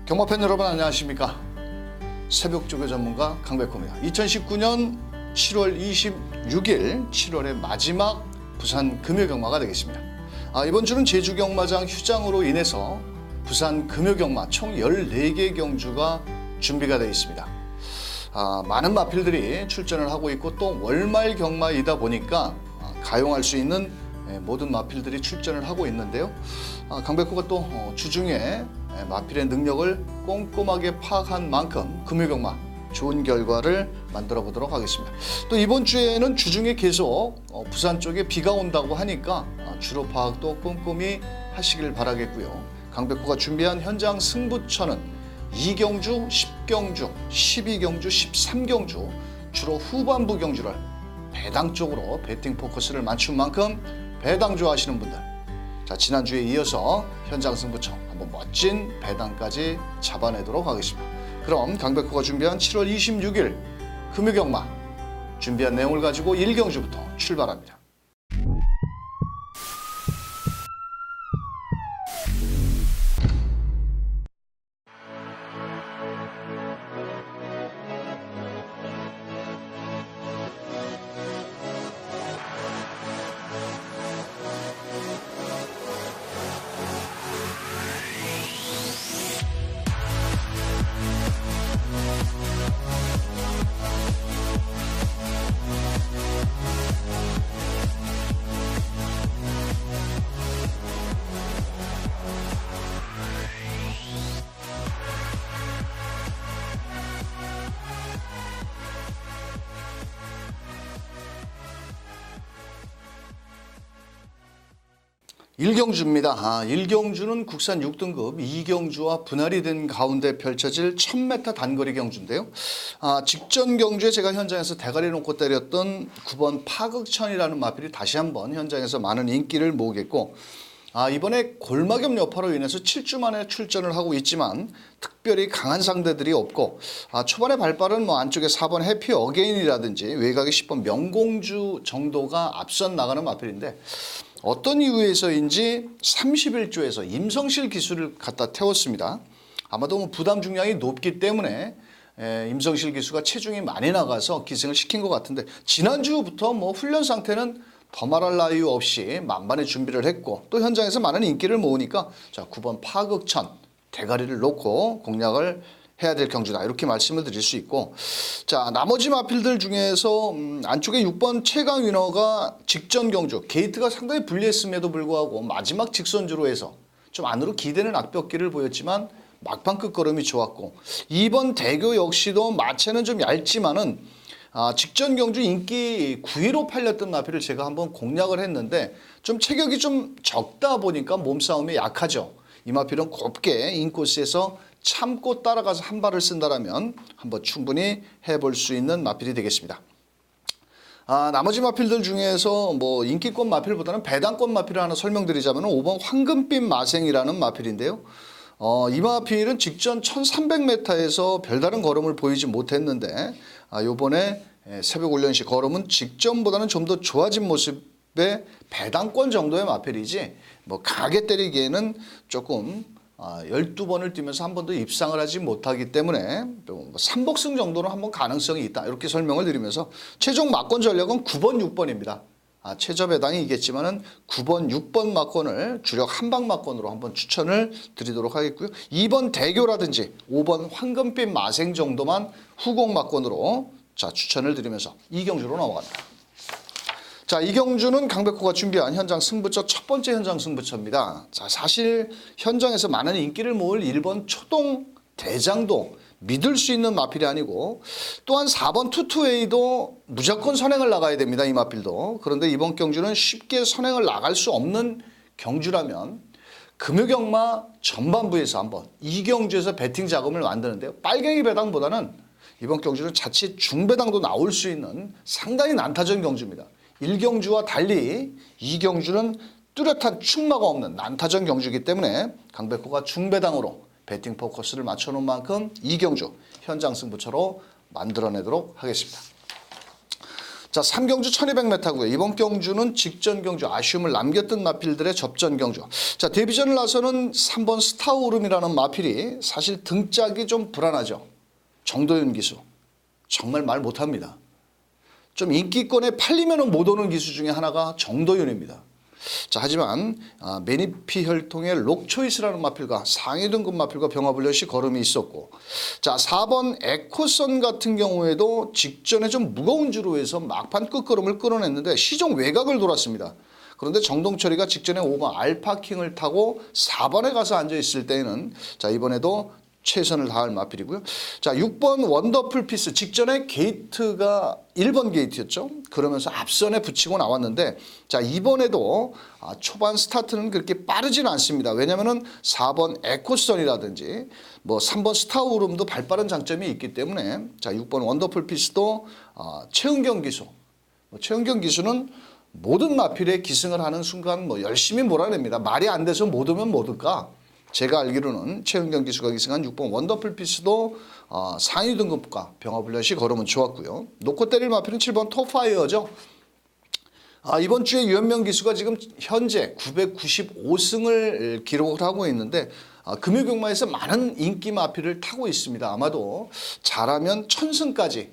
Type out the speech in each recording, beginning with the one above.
경마팬 여러분 안녕하십니까? 새벽조교 전문가 강백호입니다. 2019년 7월 26일 7월의 마지막 부산 금요경마가 되겠습니다. 이번 주는 제주경마장 휴장으로 인해서 부산 금요경마 총 14개 경주가 준비가 되어 있습니다. 많은 마필들이 출전을 하고 있고 또 월말 경마이다 보니까 가용할 수 있는 모든 마필들이 출전을 하고 있는데요. 강백호가 또 주중에 마필의 능력을 꼼꼼하게 파악한 만큼 금요경마 좋은 결과를 만들어 보도록 하겠습니다. 또 이번 주에는 주중에 계속 부산 쪽에 비가 온다고 하니까 주로 파악도 꼼꼼히 하시길 바라겠고요. 강백호가 준비한 현장 승부처는 2경주, 10경주, 12경주, 13경주 주로 후반부 경주를 배당 쪽으로 배팅 포커스를 맞춘 만큼 배당 좋아하시는 분들, 지난주에 이어서 현장 승부처 한번 멋진 배당까지 잡아내도록 하겠습니다. 그럼 강백호가 준비한 7월 26일 금요경마 준비한 내용을 가지고 1경주부터 출발합니다. 일경주입니다. 1경주는 국산 6등급 2경주와 분할이 된 가운데 펼쳐질 1000m 단거리 경주인데요. 직전 경주에 제가 현장에서 대가리 놓고 때렸던 9번 파극천이라는 마필이 다시 한번 현장에서 많은 인기를 모으겠고, 이번에 골마겸 여파로 인해서 7주 만에 출전을 하고 있지만 특별히 강한 상대들이 없고, 초반에 발발은 안쪽에 4번 해피 어게인이라든지 외곽에 10번 명공주 정도가 앞선 나가는 마필인데, 어떤 이유에서인지 31조에서 임성실 기수를 갖다 태웠습니다. 아마도 부담 중량이 높기 때문에 임성실 기수가 체중이 많이 나가서 기승을 시킨 것 같은데, 지난주부터 훈련 상태는 더 말할 나위 없이 만반의 준비를 했고 또 현장에서 많은 인기를 모으니까 9번 파극천 대가리를 놓고 공략을 해야 될 경주다, 이렇게 말씀을 드릴 수 있고, 나머지 마필들 중에서 안쪽에 6번 최강 위너가 직전 경주 게이트가 상당히 불리했음에도 불구하고 마지막 직선주로 해서 좀 안으로 기대는 악벽기를 보였지만 막판 끝걸음이 좋았고, 2번 대교 역시도 마체는 좀 얇지만은 직전 경주 인기 9위로 팔렸던 마필을 제가 한번 공략을 했는데 좀 체격이 좀 적다 보니까 몸싸움이 약하죠. 이 마필은 곱게 인코스에서 참고 따라가서 한 발을 쓴다라면 한번 충분히 해볼 수 있는 마필이 되겠습니다. 나머지 마필들 중에서 인기권 마필보다는 배당권 마필을 하나 설명드리자면 5번 황금빛 마생이라는 마필인데요. 이 마필은 직전 1300m에서 별다른 걸음을 보이지 못했는데 요번에 새벽 훈련 시 걸음은 직전보다는 좀 더 좋아진 모습의 배당권 정도의 마필이지 강하게 때리기에는 조금 12번을 뛰면서 한 번도 입상을 하지 못하기 때문에 3복승 정도는 한번 가능성이 있다, 이렇게 설명을 드리면서 최종 막권 전략은 9번, 6번입니다. 최저 배당이 있겠지만은 9번, 6번 막권을 주력 한방 막권으로 한번 추천을 드리도록 하겠고요. 2번 대교라든지 5번 황금빛 마생 정도만 후공 막권으로 추천을 드리면서 이경주로 넘어갑니다. 이 경주는 강백호가 준비한 현장 승부처 첫 번째 현장 승부처입니다. 사실 현장에서 많은 인기를 모을 1번 초동 대장도 믿을 수 있는 마필이 아니고, 또한 4번 투투웨이도 무조건 선행을 나가야 됩니다, 이 마필도. 그런데 이번 경주는 쉽게 선행을 나갈 수 없는 경주라면 금요경마 전반부에서 한번 이 경주에서 배팅 자금을 만드는데요. 빨갱이 배당보다는 이번 경주는 자칫 중배당도 나올 수 있는 상당히 난타전 경주입니다. 1경주와 달리 2경주는 뚜렷한 충마가 없는 난타전 경주이기 때문에 강백호가 중배당으로 배팅 포커스를 맞춰놓은 만큼 2경주 현장 승부처로 만들어내도록 하겠습니다. 자, 3경주 1200m고요. 이번 경주는 직전 경주 아쉬움을 남겼던 마필들의 접전 경주. 자, 데뷔전을 나서는 3번 스타오름이라는 마필이 사실 등짝이 좀 불안하죠. 정도윤 기수. 정말 말 못합니다. 좀 인기권에 팔리면 못 오는 기수 중에 하나가 정도윤입니다. 자, 하지만 매니피 혈통의 록초이스라는 마필과 상위 등급 마필과 병합을 시 걸음이 있었고, 자, 4번 에코선 같은 경우에도 직전에 좀 무거운 주로 해서 막판 끝걸음을 끌어냈는데 시종 외곽을 돌았습니다. 그런데 정동철이가 직전에 5번 알파킹을 타고 4번에 가서 앉아있을 때에는 자, 이번에도 최선을 다할 마필이고요. 자, 6번 원더풀 피스 직전에 게이트가 1번 게이트였죠. 그러면서 앞선에 붙이고 나왔는데 자, 이번에도 초반 스타트는 그렇게 빠르진 않습니다. 왜냐면은 4번 에코선이라든지 뭐 3번 스타우름도 발빠른 장점이 있기 때문에 자, 6번 원더풀 피스도 최은경 기수. 최은경 기수는 모든 마필에 기승을 하는 순간 뭐 열심히 몰아냅니다. 말이 안 돼서 못 오면 못 올까? 제가 알기로는 최은경 기수가 기승한 6번 원더풀 피스도 상위 등급과 병합을시 걸으면 좋았고요. 놓고 때릴 마필은 7번 톱파이어죠. 이번 주에 유현명 기수가 지금 현재 995승을 기록을 하고 있는데 금요경마에서 많은 인기 마필을 타고 있습니다. 아마도 잘하면 1000승까지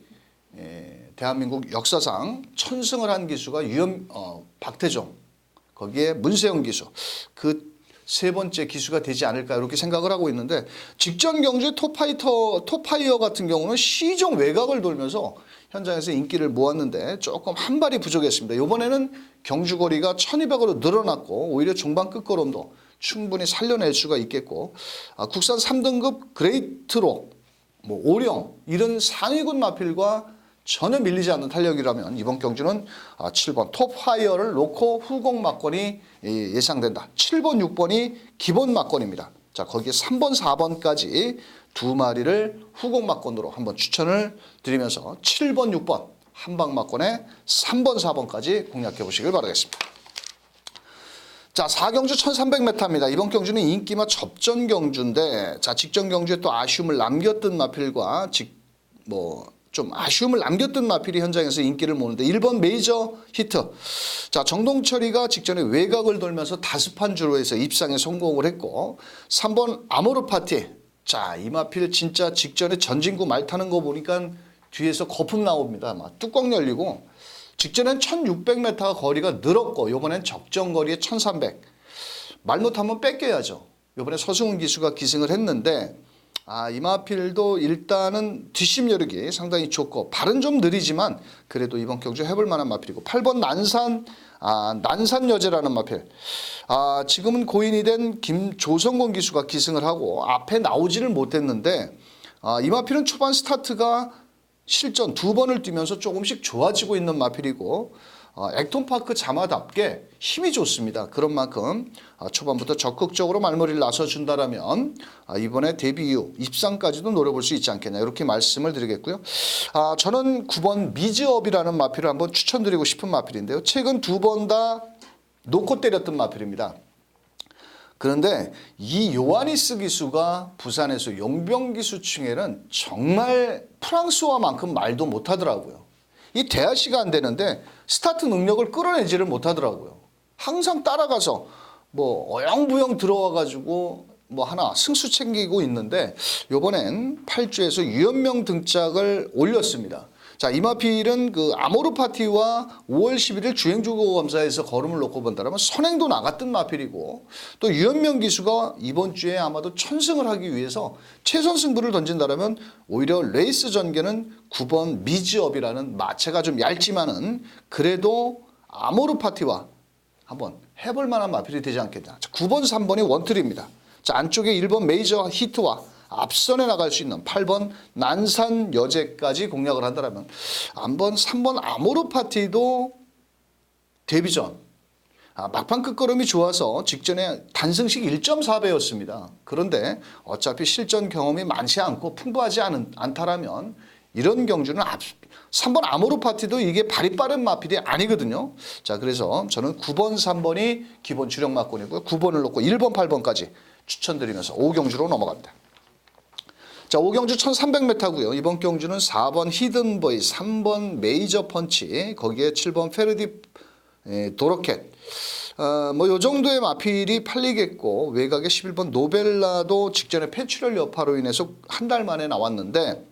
대한민국 역사상 1000승을 한 기수가 박태종, 거기에 문세영 기수, 그 세 번째 기수가 되지 않을까 이렇게 생각을 하고 있는데 직전 경주의 톱파이어 같은 경우는 시종 외곽을 돌면서 현장에서 인기를 모았는데 조금 한 발이 부족했습니다. 이번에는 경주거리가 1200으로 늘어났고 오히려 중반 끝걸음도 충분히 살려낼 수가 있겠고 국산 3등급 그레이트로 뭐 오령 이런 상위군 마필과 전혀 밀리지 않는 탄력이라면 이번 경주는 7번 톱파이어를 놓고 후공 막권이 예상된다. 7번, 6번이 기본 막권입니다. 자, 거기에 3번, 4번까지 두 마리를 후공 막권으로 한번 추천을 드리면서 7번, 6번 한방 막권에 3번, 4번까지 공략해 보시길 바라겠습니다. 자, 4경주 1300m입니다. 이번 경주는 인기마 접전 경주인데 자, 직전 경주에 또 아쉬움을 남겼던 마필과 좀 아쉬움을 남겼던 마필이 현장에서 인기를 모으는데 1번 메이저 히트. 자, 정동철이가 직전에 외곽을 돌면서 다습한 주로 해서 입상에 성공을 했고 3번 아모르 파티. 자, 이 마필 진짜 직전에 전진구 말 타는 거 보니까 뒤에서 거품 나옵니다. 막 뚜껑 열리고 직전엔 1600m가 거리가 늘었고 이번엔 적정 거리에 1300. 말 못하면 뺏겨야죠. 이번에 서승훈 기수가 기승을 했는데 이 마필도 일단은 뒷심 여력이 상당히 좋고 발은 좀 느리지만 그래도 이번 경주 해볼 만한 마필이고 8번 난산 여제라는 마필. 지금은 고인이 된 김조성권 기수가 기승을 하고 앞에 나오지를 못했는데 이 마필은 초반 스타트가 실전 2번을 뛰면서 조금씩 좋아지고 있는 마필이고 액톤파크 자마답게 힘이 좋습니다. 그런 만큼 초반부터 적극적으로 말머리를 나서준다라면 이번에 데뷔 이후 입상까지도 노려볼 수 있지 않겠냐 이렇게 말씀을 드리겠고요. 저는 9번 미즈업이라는 마필을 한번 추천드리고 싶은 마필인데요. 최근 2번 다 놓고 때렸던 마필입니다. 그런데 이 요하니스 기수가 부산에서 용병 기수층에는 정말 프랑스어만큼 말도 못하더라고요. 이 대화시가 안 되는데 스타트 능력을 끌어내지를 못하더라고요. 항상 따라가서 어영부영 들어와가지고 하나 승수 챙기고 있는데 이번엔 8주에서 유현명 등짝을 올렸습니다. 자, 이 마필은 그 아모르 파티와 5월 11일 주행주고 검사에서 걸음을 놓고 본다면 선행도 나갔던 마필이고 또 유현명 기수가 이번 주에 아마도 1000승을 하기 위해서 최선 승부를 던진다면 오히려 레이스 전개는 9번 미즈업이라는 마체가 좀 얇지만은 그래도 아모르 파티와 한번 해볼 만한 마필이 되지 않겠냐. 자, 9번, 3번이 원툴입니다. 자, 안쪽에 1번 메이저 히트와 앞선에 나갈 수 있는 8번 난산 여제까지 공략을 한다면 한번 3번 아모르 파티도 데뷔전 막판 끝걸음이 좋아서 직전에 단승식 1.4배였습니다. 그런데 어차피 실전 경험이 많지 않고 풍부하지 않다라면 이런 경주는 3번 아모르 파티도 이게 발이 빠른 마필이 아니거든요. 자, 그래서 저는 9번, 3번이 기본 주력 막권이고요. 9번을 놓고 1번, 8번까지 추천드리면서 5경주로 넘어갑니다. 자, 5경주 1300m고요. 이번 경주는 4번 히든보이, 3번 메이저 펀치, 거기에 7번 페르디 도로켓. 뭐 요 정도의 마필이 팔리겠고, 외곽에 11번 노벨라도 직전에 폐출혈 여파로 인해서 한 달 만에 나왔는데,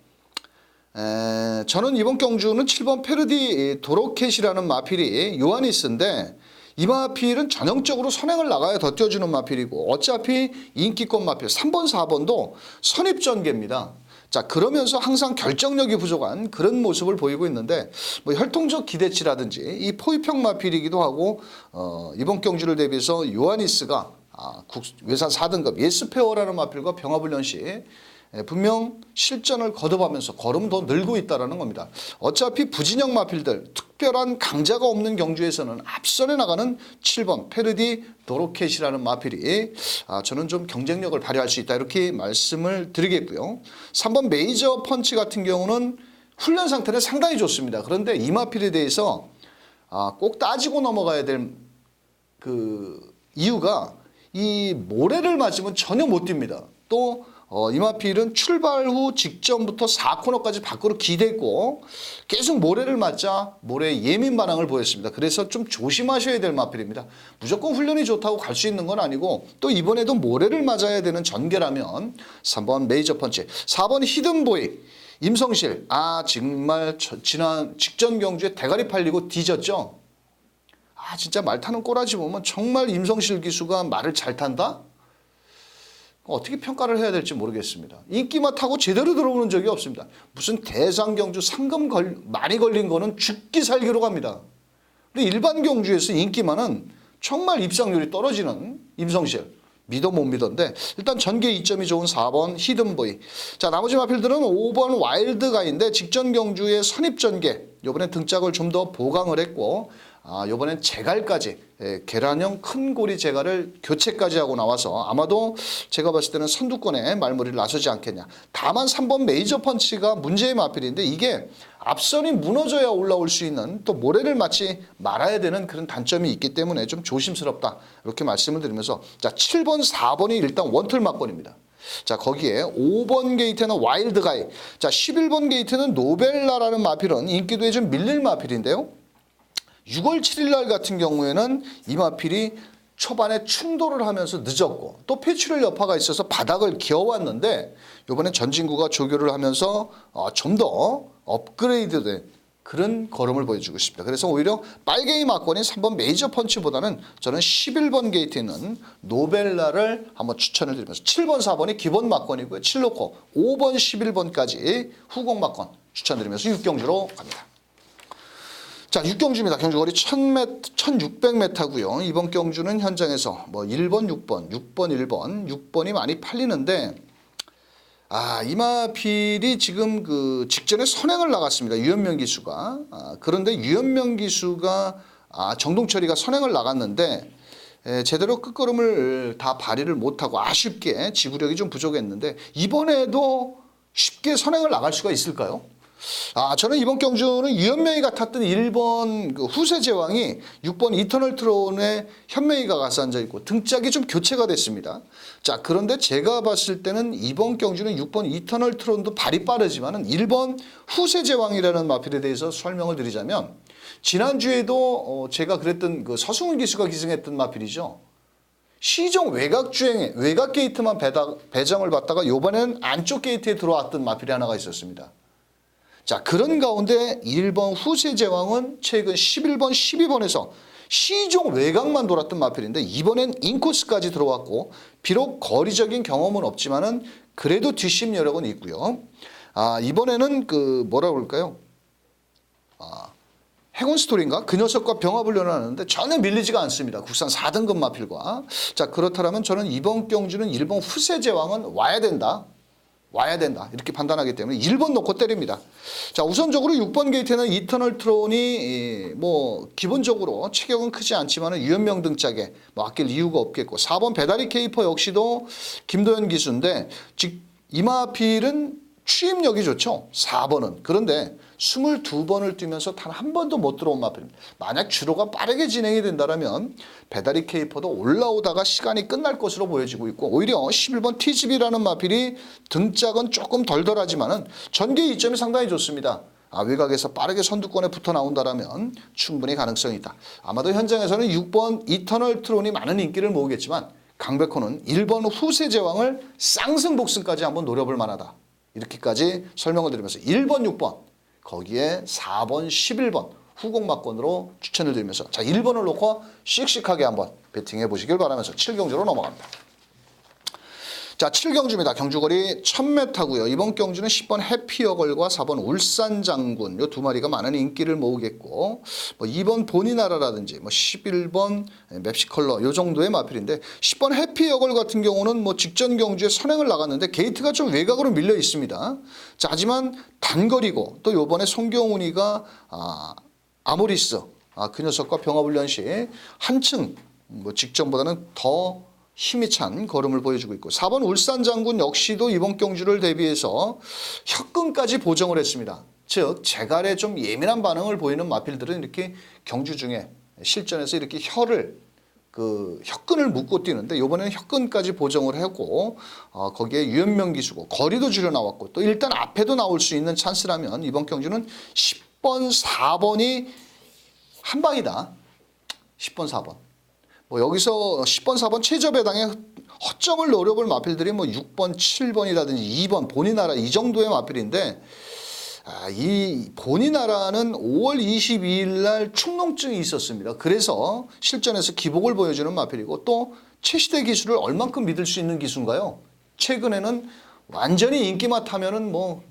저는 이번 경주는 7번 페르디 도로켓이라는 마필이 요하니스인데, 이 마필은 전형적으로 선행을 나가야 더 뛰어주는 마필이고, 어차피 인기권 마필 3번, 4번도 선입전개입니다. 자, 그러면서 항상 결정력이 부족한 그런 모습을 보이고 있는데, 뭐 혈통적 기대치라든지 이 포위평 마필이기도 하고, 이번 경주를 대비해서 요하니스가 외산 4등급 예스페어라는 마필과 병합훈련 시 분명 실전을 거듭하면서 걸음 더 늘고 있다는 겁니다. 어차피 부진영 마필들, 특별한 강자가 없는 경주에서는 앞선에 나가는 7번 페르디 도로켓이라는 마필이 저는 좀 경쟁력을 발휘할 수 있다, 이렇게 말씀을 드리겠고요. 3번 메이저 펀치 같은 경우는 훈련 상태는 상당히 좋습니다. 그런데 이 마필에 대해서 꼭 따지고 넘어가야 될 그 이유가, 이 모래를 맞으면 전혀 못 뜁니다. 또 이 마필은 출발 후 직전부터 4코너까지 밖으로 기댔고 계속 모래를 맞자 모래에 예민 반응을 보였습니다. 그래서 좀 조심하셔야 될 마필입니다. 무조건 훈련이 좋다고 갈 수 있는 건 아니고, 또 이번에도 모래를 맞아야 되는 전개라면 3번 메이저 펀치, 4번 히든보이 임성실, 정말 지난 직전 경주에 대가리 팔리고 뒤졌죠. 진짜 말 타는 꼬라지 보면 정말 임성실 기수가 말을 잘 탄다? 어떻게 평가를 해야 될지 모르겠습니다. 인기마 타고 제대로 들어오는 적이 없습니다. 무슨 대상 경주 상금 많이 걸린 거는 죽기 살기로 갑니다. 근데 일반 경주에서 인기마는 정말 입상률이 떨어지는 임성실. 믿어 못 믿던데, 일단 전개 이점이 좋은 4번 히든보이. 자, 나머지 마필들은 5번 와일드가인데 직전 경주의 선입전개, 이번에 등짝을 좀 더 보강을 했고, 이번엔 제갈까지, 계란형 큰 고리 제갈을 교체까지 하고 나와서 아마도 제가 봤을 때는 선두권에 말머리를 나서지 않겠냐. 다만 3번 메이저 펀치가 문제의 마필인데, 이게 앞선이 무너져야 올라올 수 있는, 또 모래를 맞지 말아야 되는 그런 단점이 있기 때문에 좀 조심스럽다, 이렇게 말씀을 드리면서, 자, 7번, 4번이 일단 원툴 막권입니다. 자, 거기에 5번 게이트는 와일드가이, 자, 11번 게이트는 노벨라라는 마필은 인기도에 좀 밀릴 마필인데요. 6월 7일 날 같은 경우에는 이 마필이 초반에 충돌을 하면서 늦었고, 또 폐출혈 여파가 있어서 바닥을 기어왔는데, 이번에 전진구가 조교를 하면서 좀 더 업그레이드된 그런 걸음을 보여주고 있습니다. 그래서 오히려 빨갱이 막권인 3번 메이저 펀치보다는 저는 11번 게이트에 있는 노벨라를 한번 추천을 드리면서, 7번, 4번이 기본 막권이고요. 7 놓고 5번, 11번까지 후공 막권 추천드리면서 6경주로 갑니다. 자, 6경주입니다. 경주거리 1600m고요. 이번 경주는 현장에서 1번, 6번, 1번, 6번이 많이 팔리는데, 이 마필이 지금 그 직전에 선행을 나갔습니다. 유현명 기수가. 그런데 유현명 기수가 정동철이가 선행을 나갔는데 제대로 끝걸음을 다 발휘를 못하고 아쉽게 지구력이 좀 부족했는데, 이번에도 쉽게 선행을 나갈 수가 있을까요? 저는 이번 경주는 유현명이가 탔던 1번 그 후세 제왕이 6번 이터널 트론에 현명이가 가서 앉아있고 등짝이 좀 교체가 됐습니다. 자, 그런데 제가 봤을 때는 이번 경주는 6번 이터널 트론도 발이 빠르지만은 1번 후세 제왕이라는 마필에 대해서 설명을 드리자면, 지난주에도 제가 그랬던 그 서승훈 기수가 기승했던 마필이죠. 시종 외곽 주행에 외곽 게이트만 배정을 받다가 이번에는 안쪽 게이트에 들어왔던 마필이 하나가 있었습니다. 자, 그런 가운데 1번 후세 제왕은 최근 11번, 12번에서 시종 외곽만 돌았던 마필인데, 이번엔 인코스까지 들어왔고, 비록 거리적인 경험은 없지만은 그래도 뒷심 여력은 있고요. 이번에는 그 뭐라고 그럴까요? 행운 스토리인가? 그 녀석과 병합을 하는데 전혀 밀리지가 않습니다. 국산 4등급 마필과. 자, 그렇다면 저는 이번 경주는 1번 후세 제왕은 와야 된다, 이렇게 판단하기 때문에 1번 놓고 때립니다. 자, 우선적으로 6번 게이트는 이터널 트론이 기본적으로 체격은 크지 않지만 유현명 등짝에 아낄 이유가 없겠고, 4번 배다리 케이퍼 역시도 김도현 기수인데, 이 마필은 추임력이 좋죠. 4번은. 그런데 22번을 뛰면서 단 한 번도 못 들어온 마필입니다. 만약 주로가 빠르게 진행이 된다면 배다리 케이퍼도 올라오다가 시간이 끝날 것으로 보여지고 있고 오히려 11번 티집이라는 마필이 등짝은 조금 덜덜하지만은 전개 이점이 상당히 좋습니다. 외곽에서 빠르게 선두권에 붙어 나온다라면 충분히 가능성이 있다. 아마도 현장에서는 6번 이터널 트론이 많은 인기를 모으겠지만 강백호는 1번 후세 제왕을 쌍승복승까지 한번 노려볼 만하다. 이렇게까지 설명을 드리면서 1번, 6번 거기에 4번, 11번 후공막권으로 추천을 드리면서 자 1번을 놓고 씩씩하게 한번 배팅해 보시길 바라면서 7경주로 넘어갑니다. 자 7경주입니다. 경주거리 1000m고요. 이번 경주는 10번 해피어걸과 4번 울산장군 이 두 마리가 많은 인기를 모으겠고 뭐 2번 보니나라라든지 뭐 11번 맵시컬러 이 정도의 마필인데 10번 해피어걸 같은 경우는 뭐 직전 경주에 선행을 나갔는데 게이트가 좀 외곽으로 밀려 있습니다. 자 하지만 단거리고 또 요번에 송경훈이가 아모리스 그 녀석과 병합훈련 시 한층 뭐 직전보다는 더 힘이 찬 걸음을 보여주고 있고 4번 울산장군 역시도 이번 경주를 대비해서 혁근까지 보정을 했습니다. 즉 재갈에 좀 예민한 반응을 보이는 마필들은 이렇게 경주 중에 실전에서 이렇게 혁근을 묶고 뛰는데 이번에는 혁근까지 보정을 하고 거기에 유연명 기수고 거리도 줄여 나왔고 또 일단 앞에도 나올 수 있는 찬스라면 이번 경주는 10번 4번이 한 방이다. 10번 4번 뭐 여기서 10번 4번 최저 배당에 허점을 노려볼 마필들이 뭐 6번 7번이라든지 2번 보니나라 이 정도의 마필인데 이 보니나라는 5월 22일 날 축농증이 있었습니다. 그래서 실전에서 기복을 보여주는 마필이고 또 최시대 기수를 얼만큼 믿을 수 있는 기수인가요? 최근에는 완전히 인기만 타면은 뭐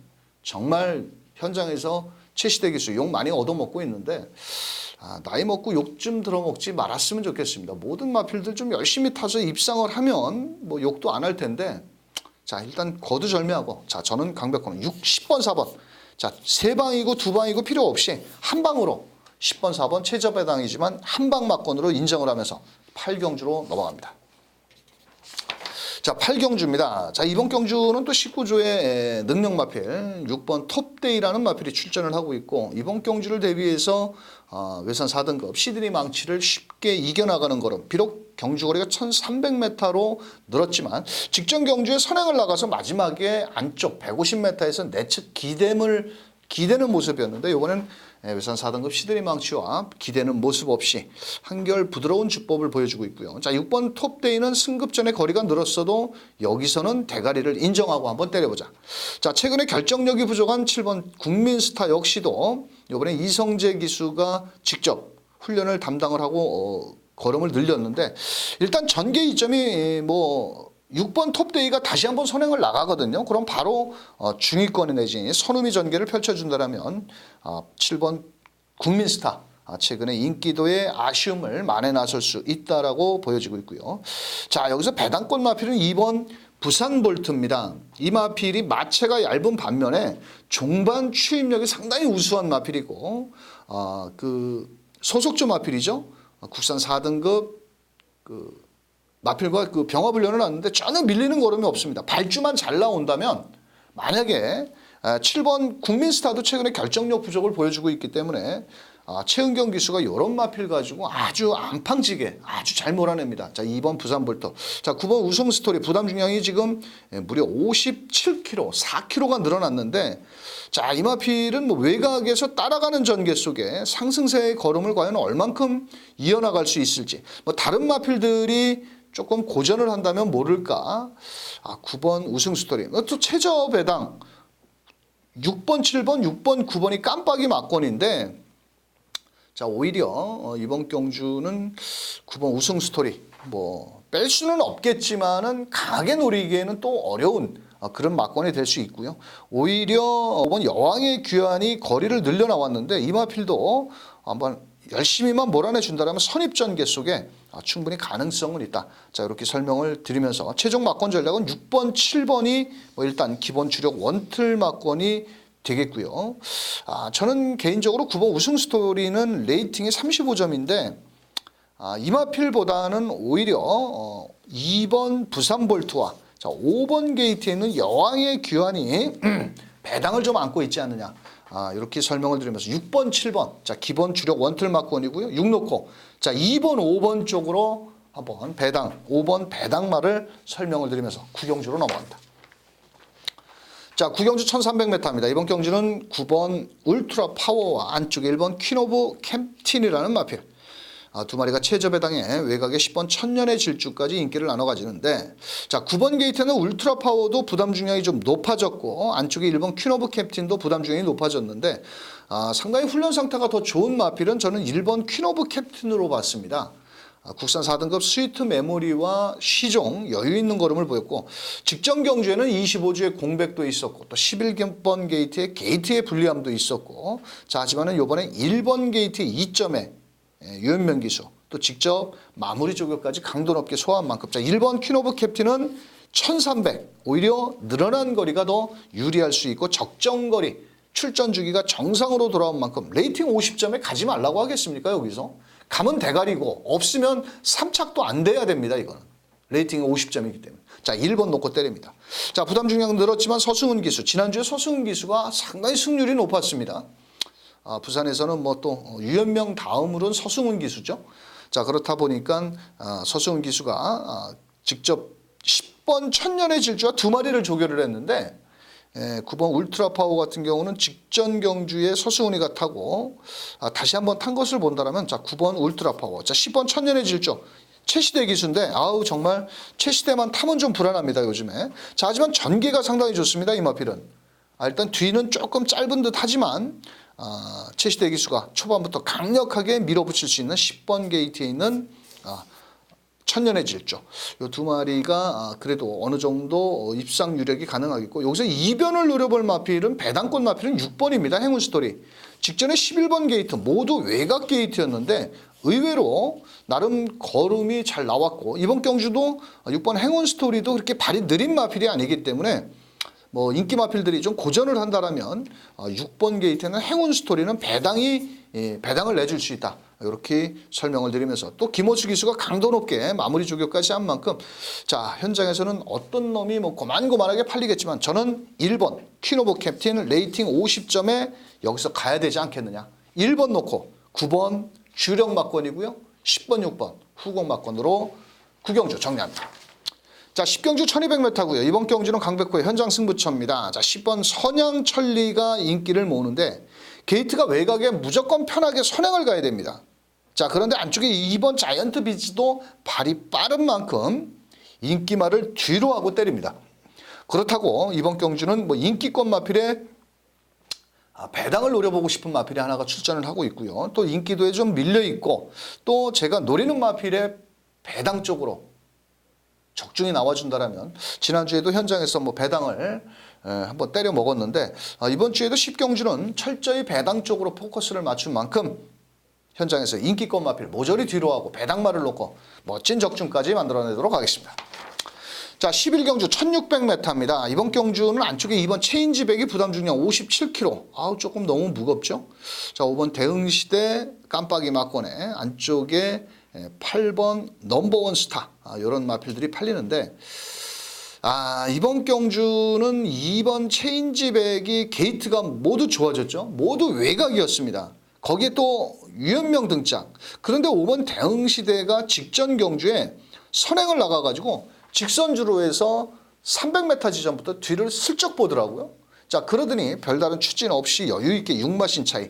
정말 현장에서 최시대 기수 욕 많이 얻어먹고 있는데 나이 먹고 욕 좀 들어먹지 말았으면 좋겠습니다. 모든 마필들 좀 열심히 타서 입상을 하면 뭐 욕도 안 할 텐데 자 일단 거두절미하고 자 저는 강백호는 10번 4번 자 3방이고 2방이고 필요 없이 한 방으로 10번 4번 최저 배당이지만 한 방 막권으로 인정을 하면서 8경주로 넘어갑니다. 자 8경주입니다. 자 이번 경주는 또 19조의 능력 마필 6번 톱데이라는 마필이 출전을 하고 있고 이번 경주를 대비해서 외선 4등급 시드니 망치를 쉽게 이겨나가는 걸음 비록 경주거리가 1300m로 늘었지만 직전 경주에 선행을 나가서 마지막에 안쪽 150m에서 내측 기대는 모습이었는데 이번엔 외선 4등급 시드니 망치와 기대는 모습 없이 한결 부드러운 주법을 보여주고 있고요. 자 6번 톱데이는 승급전에 거리가 늘었어도 여기서는 대가리를 인정하고 한번 때려보자. 자 최근에 결정력이 부족한 7번 국민스타 역시도 이번에 이성재 기수가 직접 훈련을 담당을 하고 걸음을 늘렸는데 일단 전개 이점이 뭐 6번 톱데이가 다시 한번 선행을 나가거든요. 그럼 바로 중위권 내지 선우미 전개를 펼쳐준다면 7번 국민스타 최근에 인기도의 아쉬움을 만회 나설 수 있다라고 보여지고 있고요. 자 여기서 배당권 마필은 2번 부산볼트입니다. 이 마필이 마체가 얇은 반면에 종반 추임력이 상당히 우수한 마필이고 소속조 마필이죠. 국산 4등급 마필과 병합훈련을 하는데 전혀 밀리는 걸음이 없습니다. 발주만 잘 나온다면 만약에 7번 국민스타도 최근에 결정력 부족을 보여주고 있기 때문에 최은경 기수가 이런 마필 가지고 아주 안팡지게 아주 잘 몰아냅니다. 자 2번 부산볼터 자 9번 우승스토리 부담 중량이 지금 무려 57kg 4kg가 늘어났는데 자 이 마필은 뭐 외곽에서 따라가는 전개 속에 상승세의 걸음을 과연 얼만큼 이어나갈 수 있을지 뭐 다른 마필들이 조금 고전을 한다면 모를까 9번 우승스토리 또 최저 배당 6번 7번 6번 9번이 깜빡이 막권인데 자 오히려 이번 경주는 9번 우승스토리 뭐 뺄 수는 없겠지만은 강하게 노리기에는 또 어려운 그런 막권이 될 수 있고요. 오히려 이번 여왕의 귀환이 거리를 늘려 나왔는데 이 마필도 한번 열심히만 몰아내준다면 선입전개 속에 충분히 가능성은 있다. 자 이렇게 설명을 드리면서 최종 막권 전략은 6번 7번이 뭐 일단 기본 주력 원틀 막권이 되겠고요. 저는 개인적으로 9번 우승스토리는 레이팅이 35점인데 이마필보다는 오히려 2번 부산볼트와 자 5번 게이트에 있는 여왕의 귀환이 배당을 좀 안고 있지 않느냐. 이렇게 설명을 드리면서 6번, 7번. 자, 기본 주력 원틀 막권이고요. 6 놓고. 자, 2번, 5번 쪽으로 한번 배당, 5번 배당말을 설명을 드리면서 구경주로 넘어갑니다. 자, 구경주 1300m입니다. 이번 경주는 9번 울트라 파워와 안쪽에 1번 퀸 오브 캡틴이라는 마필. 두 마리가 최저 배당에 외곽에 10번 천년의 질주까지 인기를 나눠 가지는데, 자, 9번 게이트는 울트라 파워도 부담 중량이 좀 높아졌고 안쪽에 1번 퀸 오브 캡틴도 부담 중량이 높아졌는데, 상당히 훈련 상태가 더 좋은 마필은 저는 1번 퀸 오브 캡틴으로 봤습니다. 국산 4등급 스위트 메모리와 시종 여유 있는 걸음을 보였고, 직전 경주에는 25주의 공백도 있었고 또 11번 게이트의 게이트의 불리함도 있었고, 자, 하지만은 이번에 1번 게이트의 2점에 유현명 기수 또 직접 마무리 조격까지 강도 높게 소화한 만큼, 자, 1번 퀸 오브 캡틴은 1300 오히려 늘어난 거리가 더 유리할 수 있고 적정거리 출전 주기가 정상으로 돌아온 만큼 레이팅 50점에 가지 말라고 하겠습니까? 여기서 가면 대가리고 없으면 3착도 안 돼야 됩니다. 이거는 레이팅이 50점이기 때문에. 자, 1번 놓고 때립니다. 자, 부담 중량 늘었지만 서승훈 기수, 지난주에 서승훈 기수가 상당히 승률이 높았습니다. 부산에서는 뭐 또 유현명 다음으로는 서승훈 기수죠. 자, 그렇다 보니까 서승훈 기수가 직접 10번 천년의 질주와 두 마리를 조교를 했는데, 9번 울트라 파워 같은 경우는 직전 경주에 서승훈이가 타고 다시 한번 탄 것을 본다면, 자, 9번 울트라 파워, 자, 10번 천년의 질주 최시대 기수인데 정말 최시대만 타면 좀 불안합니다 요즘에. 자, 하지만 전개가 상당히 좋습니다 이 마필은. 일단 뒤는 조금 짧은 듯 하지만 최시대 기수가 초반부터 강력하게 밀어붙일 수 있는 10번 게이트에 있는 천년의 질주, 이 두 마리가 그래도 어느 정도 입상 유력이 가능하겠고, 여기서 이변을 노려볼 마필은 배당권 마필은 6번입니다. 행운 스토리. 직전에 11번 게이트 모두 외곽 게이트였는데 의외로 나름 걸음이 잘 나왔고, 이번 경주도 6번 행운 스토리도 그렇게 발이 느린 마필이 아니기 때문에 뭐 인기 마필들이 좀 고전을 한다라면 6번 게이트는 행운 스토리는 배당을 내줄 수 있다. 이렇게 설명을 드리면서, 또 김호수 기수가 강도 높게 마무리 조격까지 한 만큼, 자, 현장에서는 어떤 놈이 뭐 고만고만하게 팔리겠지만 저는 1번 퀸 오브 캡틴 레이팅 50점에 여기서 가야 되지 않겠느냐. 1번 놓고 9번 주력 막권이고요. 10번, 6번 후공 막권으로 구경주 정리합니다. 자, 10경주 1200m고요. 이번 경주는 강백호의 현장 승부처입니다. 자, 10번 선양천리가 인기를 모으는데 게이트가 외곽에 무조건 편하게 선행을 가야 됩니다. 자, 그런데 안쪽에 2번 자이언트 비즈도 발이 빠른 만큼 인기말을 뒤로 하고 때립니다. 그렇다고 이번 경주는 뭐 인기권 마필에 배당을 노려보고 싶은 마필이 하나가 출전을 하고 있고요. 또 인기도에 좀 밀려있고, 또 제가 노리는 마필에 배당 쪽으로 적중이 나와준다라면, 지난주에도 현장에서 뭐 배당을 한번 때려 먹었는데, 이번 주에도 10경주는 철저히 배당 쪽으로 포커스를 맞춘 만큼 현장에서 인기권 마필 모조리 뒤로 하고 배당말을 놓고 멋진 적중까지 만들어내도록 하겠습니다. 자, 11경주 1600m입니다. 이번 경주는 안쪽에 2번 체인지백이 부담 중량 57kg. 조금 너무 무겁죠. 자, 5번 대흥시대 깜빡이 막권에 안쪽에 8번 넘버원 스타, 이런 마필들이 팔리는데, 이번 경주는 2번 체인지백이 게이트가 모두 좋아졌죠. 모두 외곽이었습니다. 거기에 또 유현명 등장. 그런데 5번 대흥시대가 직전 경주에 선행을 나가가지고 직선주로 해서 300m 지점부터 뒤를 슬쩍 보더라고요. 자, 그러더니 별다른 추진 없이 여유있게 6마신 차이.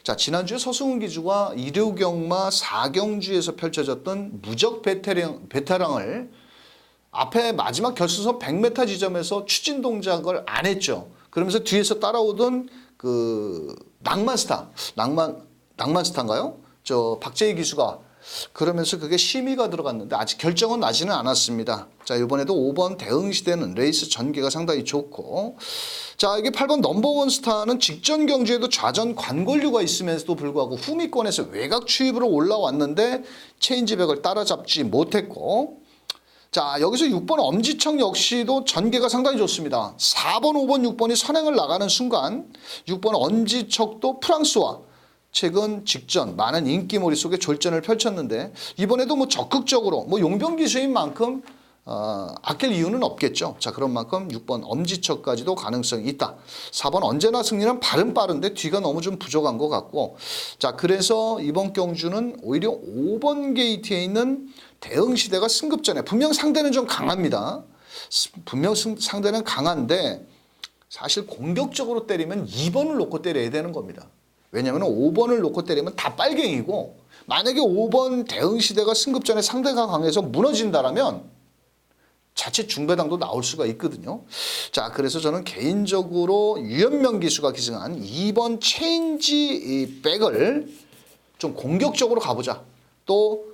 자, 지난주에 서승훈 기주가 1호경마 4경주에서 펼쳐졌던 무적 베테랑을 앞에 마지막 결승선 100m 지점에서 추진 동작을 안 했죠. 그러면서 뒤에서 따라오던 그 낭만스타인가요? 저 박재희 기수가 그러면서 그게 심의가 들어갔는데 아직 결정은 나지는 않았습니다. 자, 이번에도 5번 대흥시대는 레이스 전개가 상당히 좋고, 자, 이게 8번 넘버원 스타는 직전 경주에도 좌전 관골류가 있으면서도 불구하고 후미권에서 외곽 추입으로 올라왔는데 체인지백을 따라잡지 못했고, 자, 여기서 6번 엄지척 역시도 전개가 상당히 좋습니다. 4번, 5번, 6번이 선행을 나가는 순간 6번 엄지척도 프랑스와 최근 직전 많은 인기몰이 속에 졸전을 펼쳤는데, 이번에도 뭐 적극적으로 뭐 용병 기수인 만큼 아낄 이유는 없겠죠. 자, 그런 만큼 6번 엄지척까지도 가능성이 있다. 4번 언제나 승리는 발은 빠른데 뒤가 너무 좀 부족한 것 같고, 자, 그래서 이번 경주는 오히려 5번 게이트에 있는 대응시대가 승급전에 분명 상대는 좀 강합니다. 분명 상대는 강한데 사실 공격적으로 때리면 2번을 놓고 때려야 되는 겁니다. 왜냐하면 5번을 놓고 때리면 다 빨갱이고, 만약에 5번 대응시대가 승급전에 상대가 강해서 무너진다라면 자칫 중배당도 나올 수가 있거든요. 자, 그래서 저는 개인적으로 유현명 기수가 기승한 2번 체인지 백을 좀 공격적으로 가보자. 또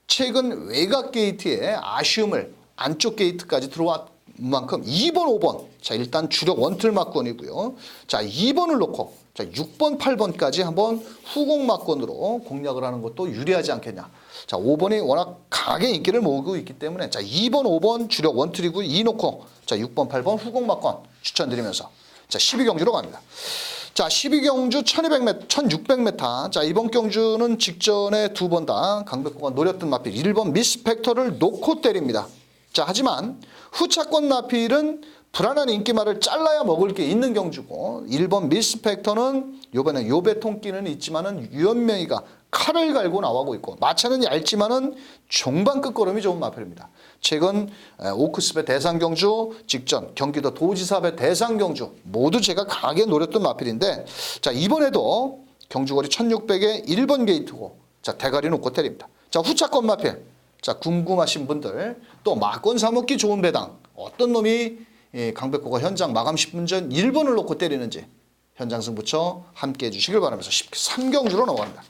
최근 외곽 게이트에 아쉬움을 안쪽 게이트까지 들어왔 만큼 2번, 5번. 자, 일단 주력 원틀 막권이고요. 자, 2번을 놓고 자, 6번, 8번까지 한번 후공 막권으로 공략을 하는 것도 유리하지 않겠냐. 자, 5번이 워낙 강하게 인기를 모으고 있기 때문에 자, 2번, 5번 주력 원틀이고 2 놓고 자, 6번, 8번 후공 막권 추천드리면서 자, 12경주로 갑니다. 자, 12경주 1200m, 1600m. 자, 이번 경주는 직전에 두 번 다 강백호가 노렸던 마필 1번 미스펙터를 놓고 때립니다. 자, 하지만 후차권 나필은 불안한 인기말을 잘라야 먹을 게 있는 경주고 1번 미스펙터는 이번에 요배통끼는 있지만은 유현명이가 칼을 갈고 나가고 있고 마차는 얇지만은 종반 끝걸음이 좋은 마필입니다. 최근 오크스배 대상경주 직전 경기도 도지사배 대상경주 모두 제가 강하게 노렸던 마필인데 자, 이번에도 경주거리 1600에 1번 게이트고 자, 대가리 놓고 때립니다. 자, 후차권 마필. 자, 궁금하신 분들 또 막권 사먹기 좋은 배당 어떤 놈이 강백호가 현장 마감 10분 전 1번을 놓고 때리는지 현장 승부처 함께 해주시길 바라면서 13경주로 넘어갑니다.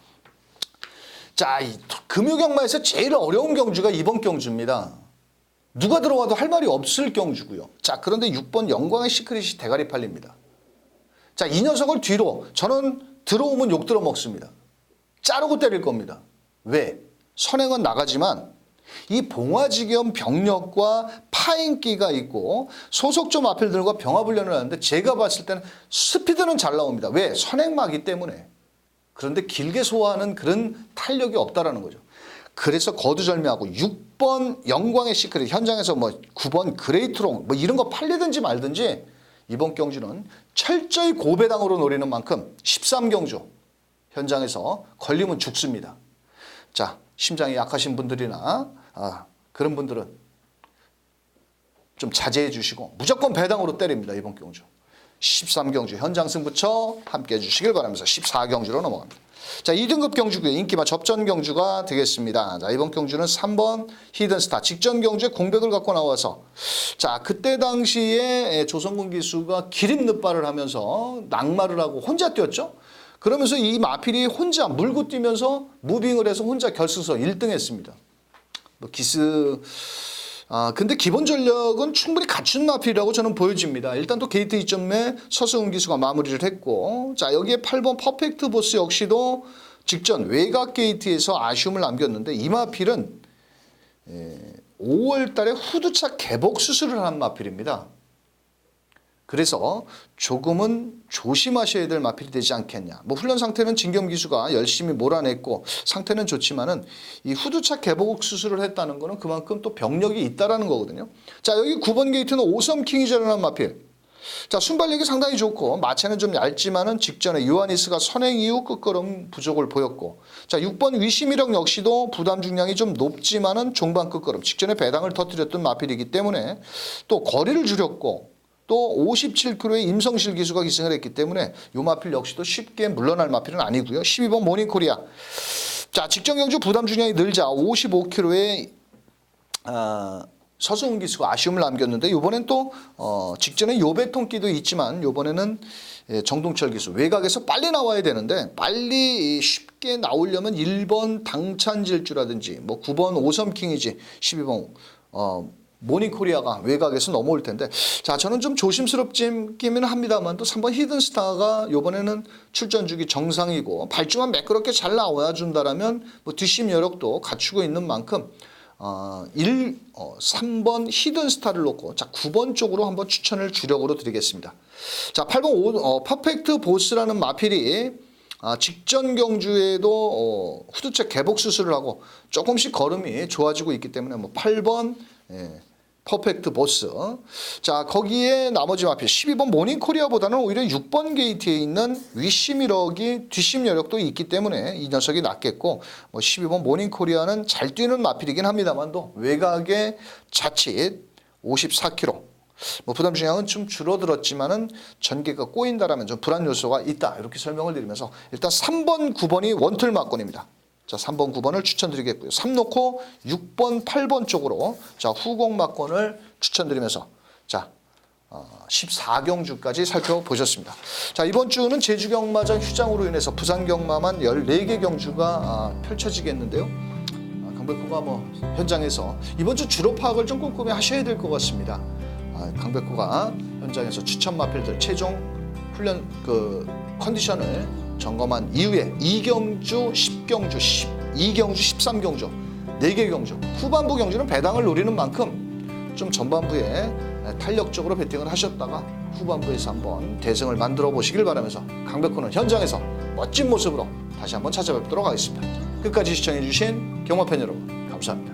자, 이 금요경마에서 제일 어려운 경주가 이번 경주입니다. 누가 들어가도 할 말이 없을 경주고요. 자, 그런데 6번 영광의 시크릿이 대가리 팔립니다. 자, 이 녀석을 뒤로 저는 들어오면 욕 들어 먹습니다. 자르고 때릴 겁니다. 왜? 선행은 나가지만 이 봉화지겸 병력과 파인기가 있고 소속점 아필들과 병합훈련을 하는데 제가 봤을 때는 스피드는 잘 나옵니다. 왜? 선행마기 때문에. 그런데 길게 소화하는 그런 탄력이 없다라는 거죠. 그래서 거두절미하고 6번 영광의 시크릿 현장에서 뭐 9번 그레이트롱 뭐 이런 거 팔리든지 말든지 이번 경주는 철저히 고배당으로 노리는 만큼 13경주 현장에서 걸리면 죽습니다. 자, 심장이 약하신 분들이나 그런 분들은 좀 자제해 주시고 무조건 배당으로 때립니다. 이번 경주 13경주 현장 승부처 함께 해주시길 바라면서 14경주로 넘어갑니다. 자, 2등급 경주고요. 인기마 접전 경주가 되겠습니다. 자, 이번 경주는 3번 히든스타 직전 경주에 공백을 갖고 나와서 자, 그때 당시에 조성근 기수가 기립 늑발을 하면서 낙마를 하고 혼자 뛰었죠. 그러면서 이 마필이 혼자 물고 뛰면서 무빙을 해서 혼자 결승선 1등 했습니다. 뭐 근데 기본 전력은 충분히 갖춘 마필이라고 저는 보여집니다. 일단 또 게이트 2점에 서승훈 기수가 마무리를 했고 자, 여기에 8번 퍼펙트 보스 역시도 직전 외곽 게이트에서 아쉬움을 남겼는데 이 마필은 5월 달에 후두차 개복 수술을 한 마필입니다. 그래서 조금은 조심하셔야 될 마필이 되지 않겠냐. 뭐 훈련 상태는 진겸 기수가 열심히 몰아냈고 상태는 좋지만은 이 후두차 개복 수술을 했다는 거는 그만큼 또 병력이 있다라는 거거든요. 자, 여기 9번 게이트는 오섬킹이 저런한 마필. 자, 순발력이 상당히 좋고 마체는 좀 얇지만은 직전에 요하니스가 선행 이후 끝걸음 부족을 보였고 자, 6번 위시미력 역시도 부담 중량이 좀 높지만은 종반 끝걸음 직전에 배당을 터뜨렸던 마필이기 때문에 또 거리를 줄였고 또 57km의 임성실 기수가 기승을 했기 때문에 이 마필 역시도 쉽게 물러날 마필은 아니고요. 12번 모닝코리아. 자, 직전 경주 부담 중량이 늘자 55km의 서승훈 기수가 아쉬움을 남겼는데 이번엔 또 직전에 요배통기도 있지만 이번에는 정동철 기수 외곽에서 빨리 나와야 되는데 빨리 쉽게 나오려면 1번 당찬질주라든지 뭐 9번 오섬킹이지 12번 모닝코리아가 외곽에서 넘어올 텐데 자, 저는 좀 조심스럽기는 합니다만 또 3번 히든스타가 이번에는 출전 주기 정상이고 발주만 매끄럽게 잘 나와야 준다라면 뭐 뒷심 여력도 갖추고 있는 만큼 3번 히든스타를 놓고 자, 9번 쪽으로 한번 추천을 주력으로 드리겠습니다. 자, 8번 퍼펙트 보스라는 마필이 직전 경주에도 후두차 개복 수술을 하고 조금씩 걸음이 좋아지고 있기 때문에 뭐 8번 퍼펙트 보스. 자, 거기에 나머지 마필 12번 모닝코리아보다는 오히려 6번 게이트에 있는 위시미럭이 뒷심 여력도 있기 때문에 이 녀석이 낫겠고, 뭐 12번 모닝코리아는 잘 뛰는 마필이긴 합니다만도 외곽에 자칫 54km. 뭐 부담 중량은 좀 줄어들었지만은 전개가 꼬인다라면 좀 불안 요소가 있다. 이렇게 설명을 드리면서 일단 3번, 9번이 원틀 막권입니다. 자, 3번, 9번을 추천드리겠고요. 3 놓고 6번, 8번 쪽으로 자, 후공 막권을 추천드리면서 자, 14경주까지 살펴보셨습니다. 자, 이번 주는 제주 경마장 휴장으로 인해서 부산 경마만 14개 경주가 펼쳐지겠는데요. 강백호가 뭐 현장에서 이번 주 주로 파악을 좀 꼼꼼히 하셔야 될 것 같습니다. 강백호가 현장에서 추천 마필들 최종 훈련 그 컨디션을 점검한 이후에 2경주, 10경주, 12경주, 13경주 4개 경주 후반부 경주는 배당을 노리는 만큼 좀 전반부에 탄력적으로 배팅을 하셨다가 후반부에서 한번 대승을 만들어 보시길 바라면서 강백호는 현장에서 멋진 모습으로 다시 한번 찾아뵙도록 하겠습니다. 끝까지 시청해 주신 경마팬 여러분 감사합니다.